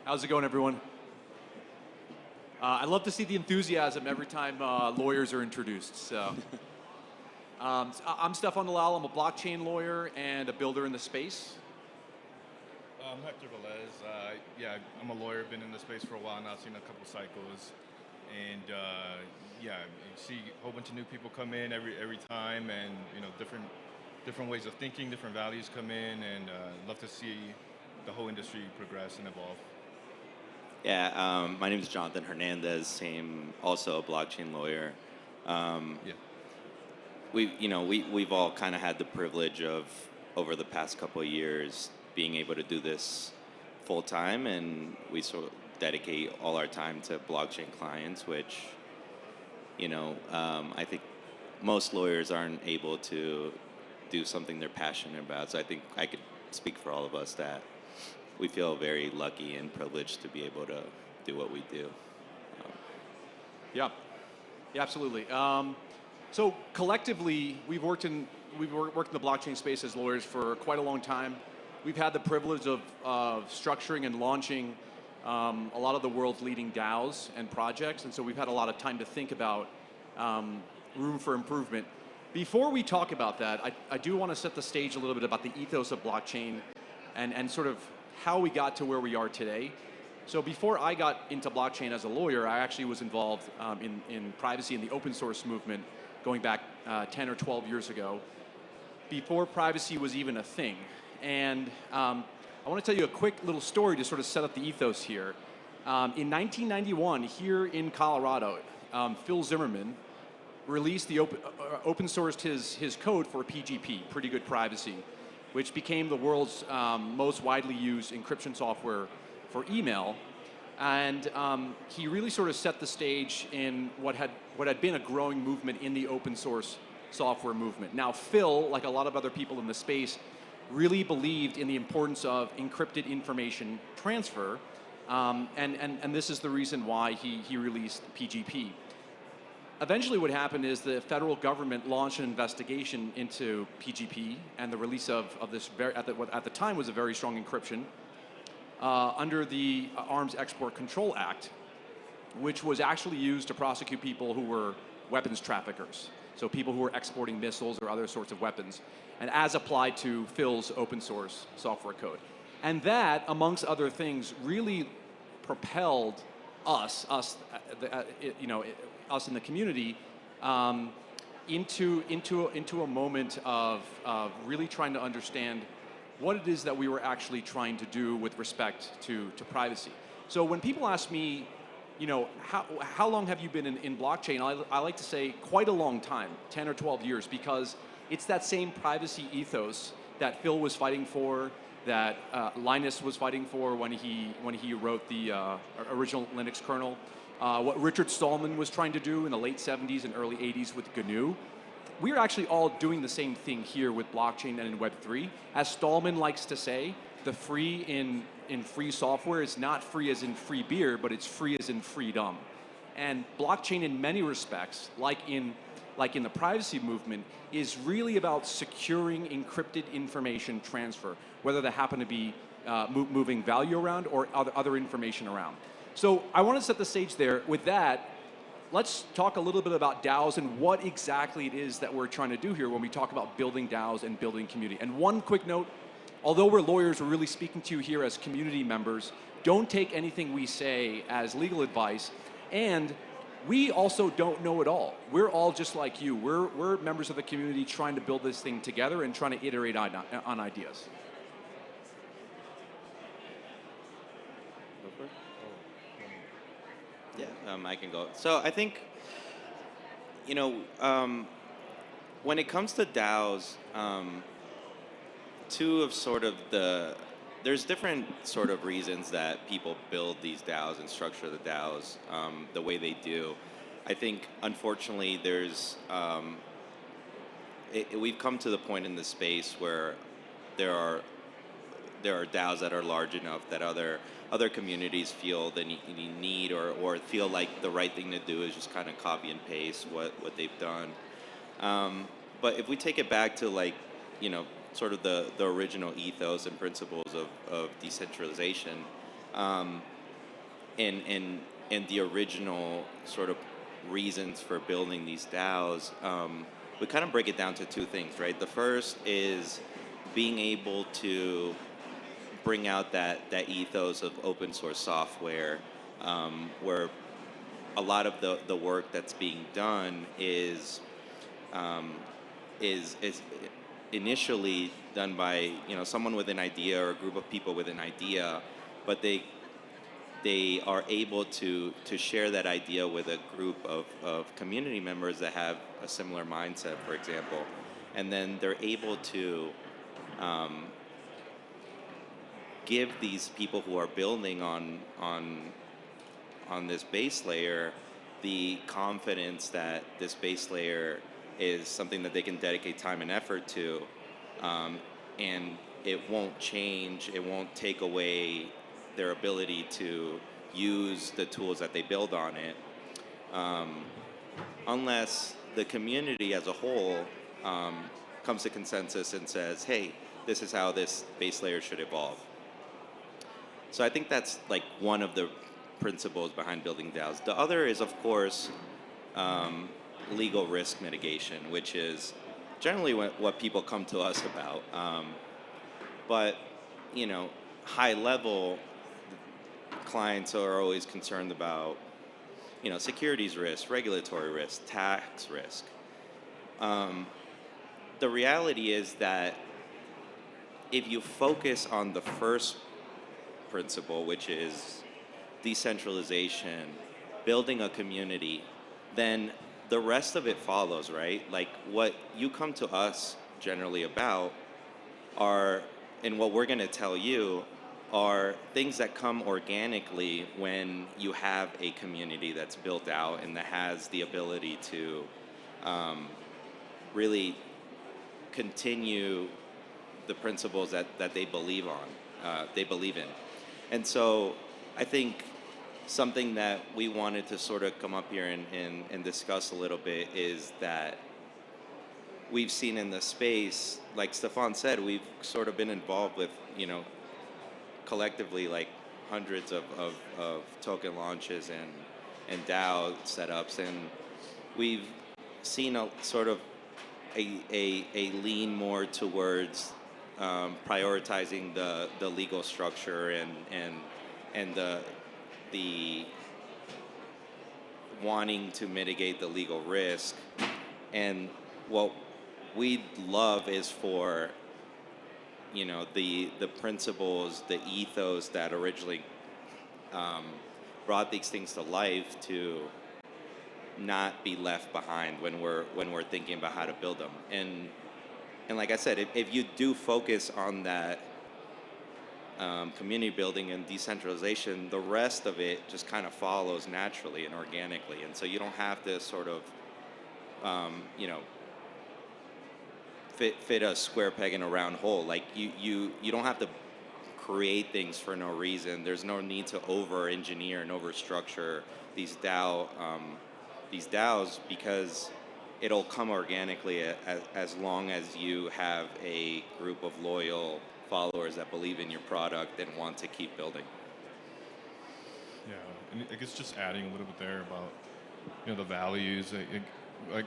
How's it going, everyone? I love to see the enthusiasm every time lawyers are introduced. I'm Stefan Dalal. I'm a blockchain lawyer and a builder in the space. I'm Hector Velez. Yeah, I'm a lawyer, been in the space for a while now, seen a couple cycles. And yeah, you see a whole bunch of new people come in every time, and different ways of thinking, different values come in, and love to see the whole industry progress and evolve. Yeah, my name is Jonathan Hernandez. Also a blockchain lawyer. Yeah. We've all kind of had the privilege of, over the past couple of years, being able to do this full time, and we sort of dedicate all our time to blockchain clients, which, I think most lawyers aren't able to do something they're passionate about. So I think I could speak for all of us that we feel very lucky and privileged to be able to do what we do. Yeah, absolutely. So collectively, we've worked in the blockchain space as lawyers for quite a long time. We've had the privilege of structuring and launching a lot of the world's leading DAOs and projects, and so we've had a lot of time to think about room for improvement. Before we talk about that, I do want to set the stage a little bit about the ethos of blockchain and sort of how we got to where we are today. So before I got into blockchain as a lawyer, I actually was involved in privacy and the open source movement going back 10 or 12 years ago, before privacy was even a thing. And I want to tell you a quick little story to sort of set up the ethos here. In 1991, here in Colorado, Phil Zimmerman released open sourced his code for PGP, Pretty Good Privacy, which became the world's most widely used encryption software for email. And he really sort of set the stage in what had been a growing movement in the open source software movement. Now, Phil, like a lot of other people in the space, really believed in the importance of encrypted information transfer, and this is the reason why he released PGP. Eventually what happened is the federal government launched an investigation into PGP and the release of this, what at the time was a very strong encryption, under the Arms Export Control Act, which was actually used to prosecute people who were weapons traffickers. So people who were exporting missiles or other sorts of weapons, and as applied to Phil's open source software code. And that, amongst other things, really propelled us in the community into a moment of really trying to understand what it is that we were actually trying to do with respect to privacy. So when people ask me, how long have you been in blockchain? I like to say quite a long time, 10 or 12 years, because it's that same privacy ethos that Phil was fighting for, that Linus was fighting for when he wrote the original Linux kernel, what Richard Stallman was trying to do in the late 70s and early 80s with GNU. We're actually all doing the same thing here with blockchain and in Web3. As Stallman likes to say, the free in free software is not free as in free beer, but it's free as in freedom. And blockchain in many respects, like in the privacy movement, is really about securing encrypted information transfer, whether that happen to be moving value around or other information around. So I want to set the stage there. With that, let's talk a little bit about DAOs and what exactly it is that we're trying to do here when we talk about building DAOs and building community. And one quick note, although we're lawyers, we're really speaking to you here as community members. Don't take anything we say as legal advice. And we also don't know it all. We're all just like you. We're members of the community trying to build this thing together and trying to iterate on ideas. Yeah, I can go. So I think, when it comes to DAOs, there's different sort of reasons that people build these DAOs and structure the DAOs the way they do. I think, unfortunately, we've come to the point in the space where there are DAOs that are large enough that other communities feel the need or feel like the right thing to do is just kind of copy and paste what they've done. But if we take it back to sort of the original ethos and principles of decentralization, and the original sort of reasons for building these DAOs, we kind of break it down to two things, right? The first is being able to bring out that ethos of open source software, where a lot of the work that's being done um, is initially done by someone with an idea or a group of people with an idea, but they are able to share that idea with a group of community members that have a similar mindset, for example, and then they're able to um, give these people who are building on this base layer the confidence that this base layer is something that they can dedicate time and effort to, um, and it won't change, it won't take away their ability to use the tools that they build on it, um, unless the community as a whole comes to consensus and says, hey, this is how this base layer should evolve. So I think that's like one of the principles behind building DAOs. The other is, of course, um, legal risk mitigation, which is generally what people come to us about. But high level clients are always concerned about securities risk, regulatory risk, tax risk. Um, the reality is that if you focus on the first principle, which is decentralization, building a community, then the rest of it follows, right? Like what you come to us generally about are, and what we're going to tell you, are things that come organically when you have a community that's built out and that has the ability to really continue the principles that they believe they believe in. And so I think something that we wanted to sort of come up here and discuss a little bit is that we've seen in the space, like Stefan said, we've sort of been involved with, collectively like hundreds of token launches and DAO setups, and we've seen a sort of a lean more towards prioritizing the legal structure and the wanting to mitigate the legal risk. And what we'd love is for the principles, the ethos that originally brought these things to life to not be left behind when we're thinking about how to build them. And like I said, if you do focus on that community building and decentralization, the rest of it just kind of follows naturally and organically. And so you don't have to sort of, fit a square peg in a round hole. Like you don't have to create things for no reason. There's no need to over-engineer and over-structure these DAOs, because it'll come organically as long as you have a group of loyal followers that believe in your product and want to keep building. Yeah, and I guess just adding a little bit there about the values. I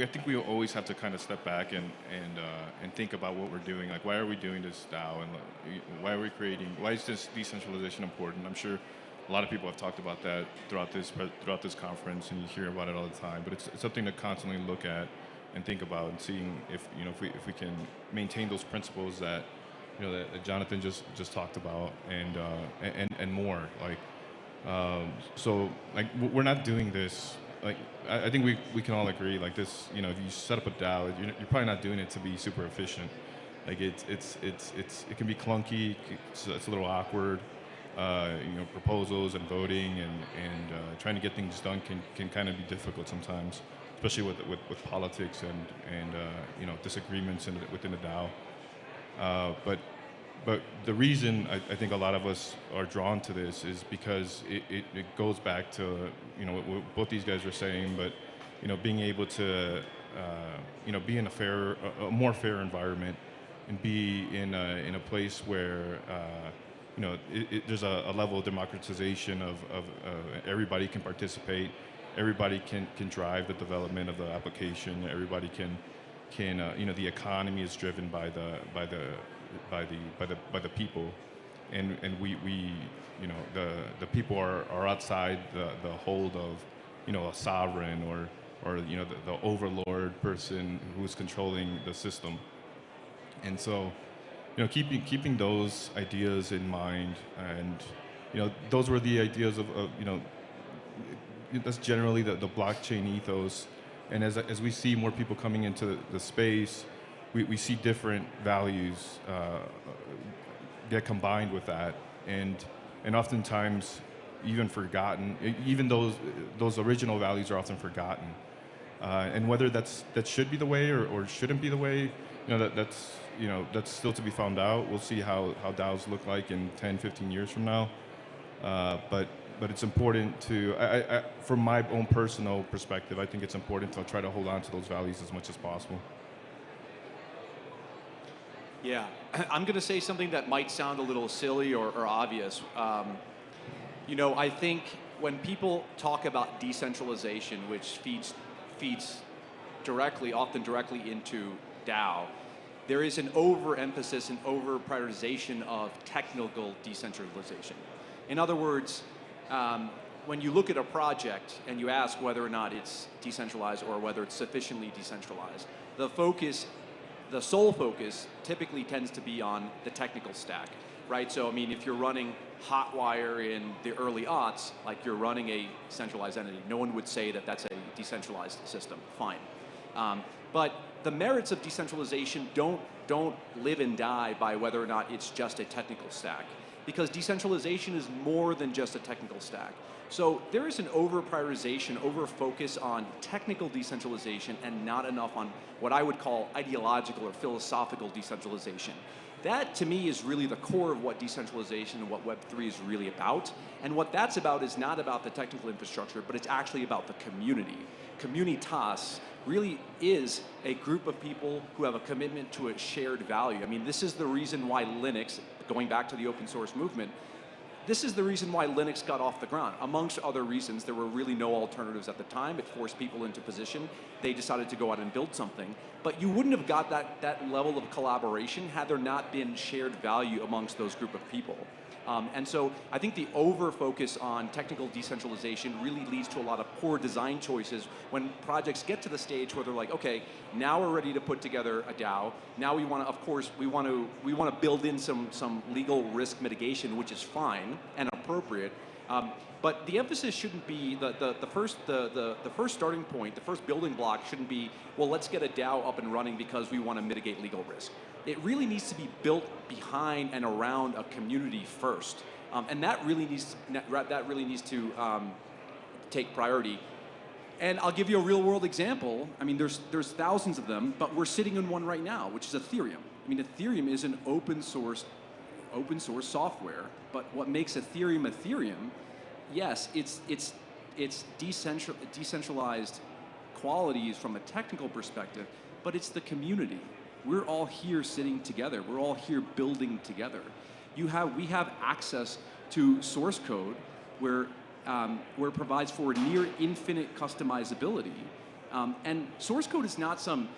think we always have to kind of step back and think about what we're doing. Like, why are we doing this DAO, and why are we creating? Why is this decentralization important? I'm sure a lot of people have talked about that throughout this conference, and you hear about it all the time. But it's something to constantly look at and think about, and seeing if we can maintain those principles that that Jonathan just talked about, and more. Like, so like we're not doing this. Like, I think we can all agree, like this, if you set up a DAO, you're probably not doing it to be super efficient. Like it can be clunky, it's a little awkward. Proposals and voting and trying to get things done can kind of be difficult sometimes, especially with politics and disagreements within the DAO. But the reason I think a lot of us are drawn to this is because it goes back to what both these guys were saying, but being able to be in a more fair environment, and be in a place where there's a level of democratization of everybody can participate, everybody can drive the development of the application, everybody can the economy is driven by the people, and we the people are outside the hold of a sovereign or the overlord person who's controlling the system. And so keeping those ideas in mind, and those were the ideas of that's generally the blockchain ethos. And as we see more people coming into the space, we see different values get combined with that, and oftentimes even forgotten. Even those original values are often forgotten, and whether that should be the way or shouldn't be the way, that's still to be found out. We'll see how DAOs look like in 10, 15 years from now. But it's important to, from my own personal perspective, I think it's important to try to hold on to those values as much as possible. Yeah, I'm going to say something that might sound a little silly or obvious. I think when people talk about decentralization, which feeds often directly into DAO, there is an overemphasis and over-prioritization of technical decentralization. In other words, when you look at a project and you ask whether or not it's decentralized or whether it's sufficiently decentralized, the sole focus typically tends to be on the technical stack, right? So, I mean, if you're running Hotwire in the early aughts, like you're running a centralized entity, no one would say that that's a decentralized system, fine. But the merits of decentralization don't live and die by whether or not it's just a technical stack, because decentralization is more than just a technical stack. So there is an over-prioritization, over-focus on technical decentralization and not enough on what I would call ideological or philosophical decentralization. That, to me, is really the core of what decentralization and what Web3 is really about. And what that's about is not about the technical infrastructure, but it's actually about the community. Communitas really is a group of people who have a commitment to a shared value. I mean, this is the reason why Linux, going back to the open source movement, this is the reason why Linux got off the ground. Amongst other reasons, there were really no alternatives at the time. It forced people into position. They decided to go out and build something. But you wouldn't have got that level of collaboration had there not been shared value amongst those group of people. And so I think the over-focus on technical decentralization really leads to a lot of poor design choices when projects get to the stage where they're like, okay, now we're ready to put together a DAO. Now we want to, of course, we want to build in some legal risk mitigation, which is fine and appropriate. But the emphasis shouldn't be the first starting point, the first building block shouldn't be, well, let's get a DAO up and running because we want to mitigate legal risk. It really needs to be built behind and around a community first, and that really needs to take priority. And I'll give you a real-world example. I mean, there's thousands of them, but we're sitting in one right now, which is Ethereum. I mean, Ethereum is an open source software, but what makes Ethereum, yes, it's decentralized qualities from a technical perspective, but it's the community. We're all here sitting together. We're all here building together. We have access to source code where it provides for near infinite customizability. And source code is not some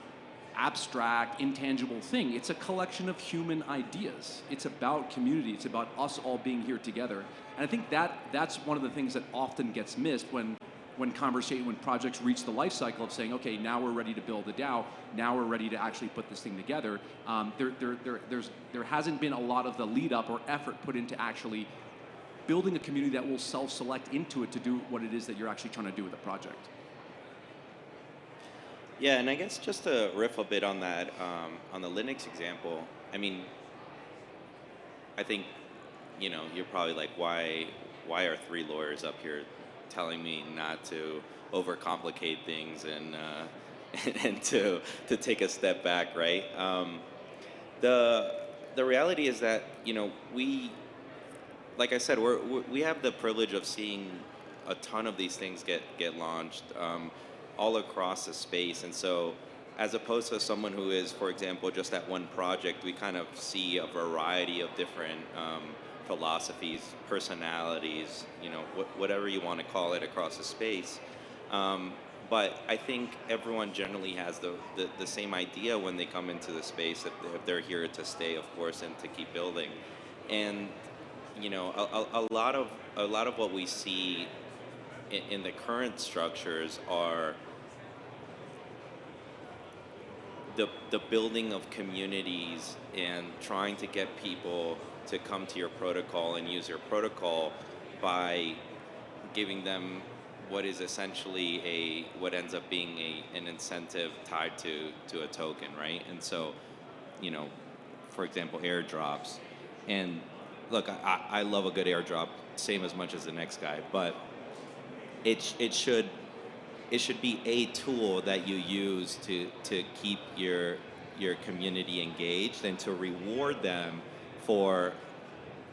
abstract, intangible thing. It's a collection of human ideas. It's about community. It's about us all being here together. And I think that's one of the things that often gets missed when projects reach the life cycle of saying, okay, now we're ready to build a DAO. Now we're ready to actually put this thing together. There hasn't been a lot of the lead up or effort put into actually building a community that will self-select into it to do what it is that you're actually trying to do with the project. Yeah, and I guess just to riff a bit on that, on the Linux example, I mean, I think, you're probably like, why are three lawyers up here telling me not to overcomplicate things and to take a step back, right? The reality is that, we, like I said, we have the privilege of seeing a ton of these things get launched all across the space, and so as opposed to someone who is, for example, just at one project, we kind of see a variety of different philosophies, personalities, whatever you want to call it across the space. But I think everyone generally has the same idea when they come into the space, if they're here to stay, of course, and to keep building. And a lot of what we see in the current structures are the building of communities and trying to get people to come to your protocol and use your protocol by giving them what is essentially what ends up being an incentive tied to a token, right? And so, for example, airdrops. And look, I love a good airdrop, same as much as the next guy, but it should be a tool that you use to keep your community engaged and to reward them for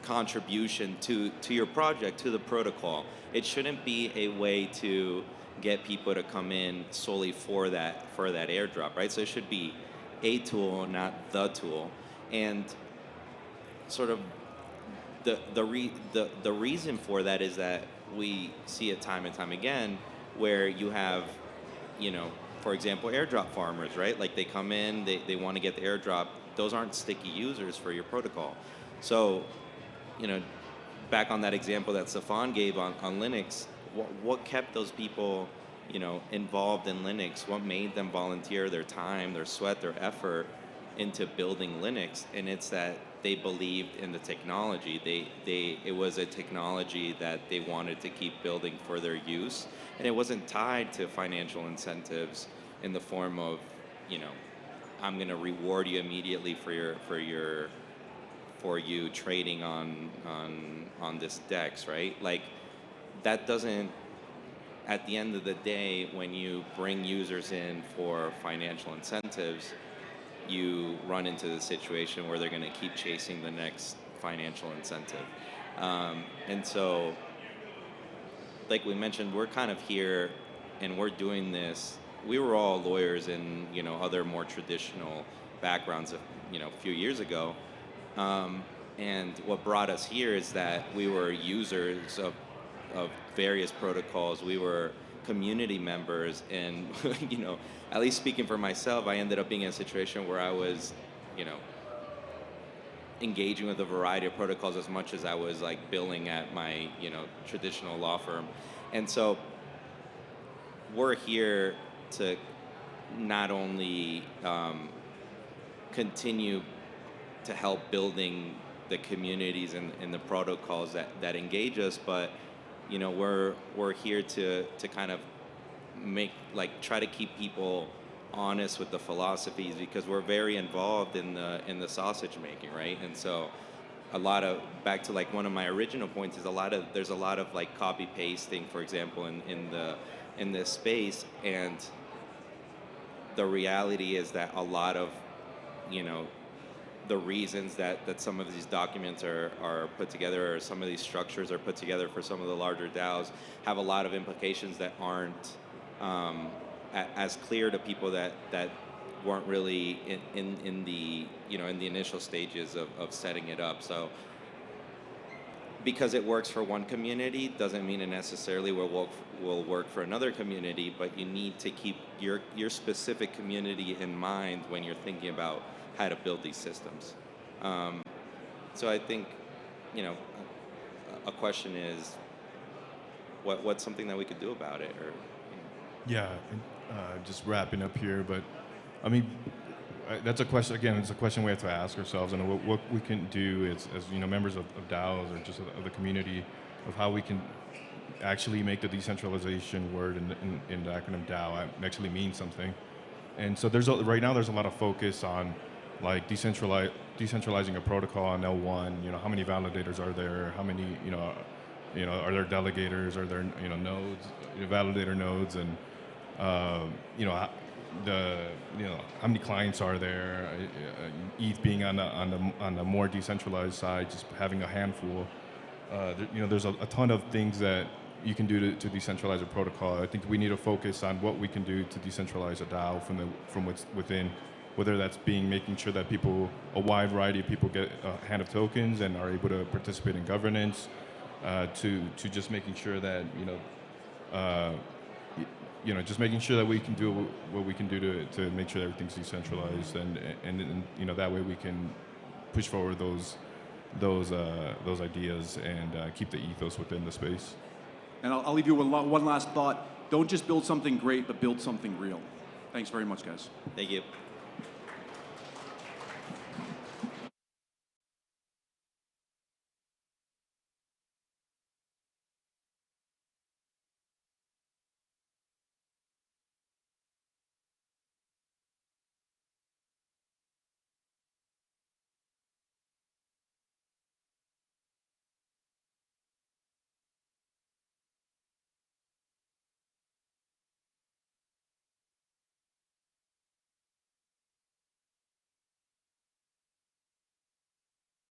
contribution to your project, to the protocol. It shouldn't be a way to get people to come in solely for that airdrop, right? So it should be a tool, not the tool. And sort of the reason for that is that we see it time and time again, where you have, for example, airdrop farmers, right? Like they come in, they want to get the airdrop. Those aren't sticky users for your protocol. So, back on that example that Stefan gave on Linux, what kept those people, involved in Linux? What made them volunteer their time, their sweat, their effort into building Linux? And it's that they believed in the technology. It was a technology that they wanted to keep building for their use, and it wasn't tied to financial incentives in the form of, I'm going to reward you immediately for you trading on this DEX, right? Like that doesn't. At the end of the day, when you bring users in for financial incentives, you run into the situation where they're going to keep chasing the next financial incentive. And so, like we mentioned, we're kind of here and we're doing this. We were all lawyers in, other more traditional backgrounds a few years ago. And what brought us here is that we were users of various protocols. We were community members, and at least speaking for myself, I ended up being in a situation where I was, engaging with a variety of protocols as much as I was like billing at my, traditional law firm. And so we're here to not only continue to help building the communities and the protocols that engage us, but we're here to kind of try to keep people honest with the philosophies, because we're very involved in the sausage making, right? And so back to like one of my original points is there's a lot of like copy pasting, for example, in this space. And the reality is that a lot of the reasons that some of these documents are put together, or some of these structures are put together for some of the larger DAOs, have a lot of implications that aren't as clear to people that weren't really in the in the initial stages of setting it up. So because it works for one community doesn't mean it necessarily will work for another community, but you need to keep your specific community in mind when you're thinking about how to build these systems. So I think, a question is, what's something that we could do about it, or? Yeah, just wrapping up here, but I mean, that's a question. Again, it's a question we have to ask ourselves, and what we can do is, as members of DAOs or just of the community, of how we can actually make the decentralization word in the acronym DAO actually mean something. And so right now there's a lot of focus on like decentralizing a protocol on L1. How many validators are there? How many are there delegators? Are there nodes, validator nodes, and how many clients are there? ETH being on the more decentralized side, just having a handful. There's a ton of things that you can do to decentralize a protocol. I think we need to focus on what we can do to decentralize a DAO from what's within. whether that's making sure that a wide variety of people get a hand of tokens and are able to participate in governance, to just making sure that just making sure that we can do what we can do to make sure that everything's decentralized, and that way we can push forward those ideas and keep the ethos within the space. And I'll leave you with one last thought. Don't just build something great, but build something real. Thanks very much, guys. Thank you.